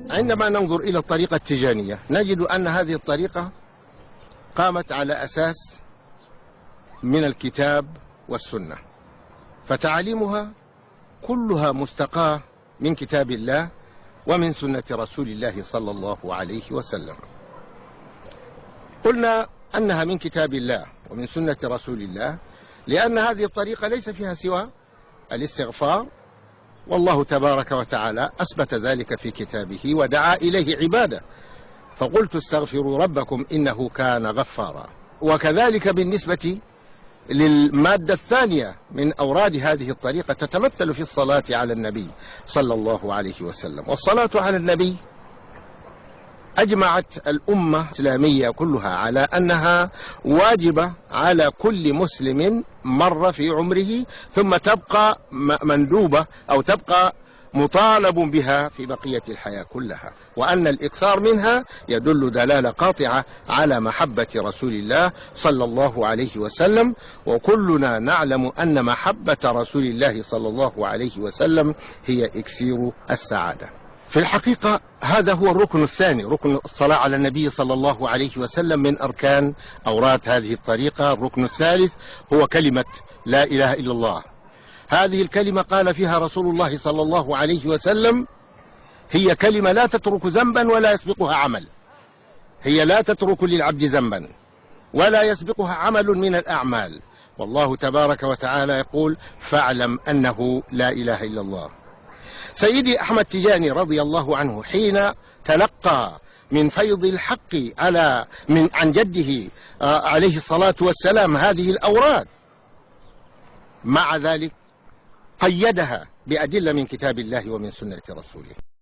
عندما ننظر إلى الطريقة التيجانية نجد أن هذه الطريقة قامت على أساس من الكتاب والسنة، فتعاليمها كلها مستقاة من كتاب الله ومن سنة رسول الله صلى الله عليه وسلم. قلنا أنها من كتاب الله ومن سنة رسول الله لأن هذه الطريقة ليس فيها سوى الاستغفار، والله تبارك وتعالى أثبت ذلك في كتابه ودعا إليه عباده، فقلت استغفروا ربكم إنه كان غفارا. وكذلك بالنسبة للمادة الثانية من أوراد هذه الطريقة تتمثل في الصلاة على النبي صلى الله عليه وسلم. والصلاة على النبي أجمعت الأمة الإسلامية كلها على أنها واجبة على كل مسلم مر في عمره، ثم تبقى مندوبة أو تبقى مطالب بها في بقية الحياة كلها، وأن الإكثار منها يدل دلالة قاطعة على محبة رسول الله صلى الله عليه وسلم. وكلنا نعلم أن محبة رسول الله صلى الله عليه وسلم هي إكسير السعادة. في الحقيقة هذا هو الركن الثاني، ركن الصلاة على النبي صلى الله عليه وسلم من أركان أوراد هذه الطريقة. الركن الثالث هو كلمة لا إله إلا الله. هذه الكلمة قال فيها رسول الله صلى الله عليه وسلم هي كلمة لا تترك ذنبا ولا يسبقها عمل، هي لا تترك للعبد ذنبا ولا يسبقها عمل من الأعمال. والله تبارك وتعالى يقول فاعلم أنه لا إله إلا الله. سيدي أحمد تيجاني رضي الله عنه حين تلقى من فيض الحق عن جده عليه الصلاة والسلام هذه الأوراد، مع ذلك قيدها بأدلة من كتاب الله ومن سنة رسوله.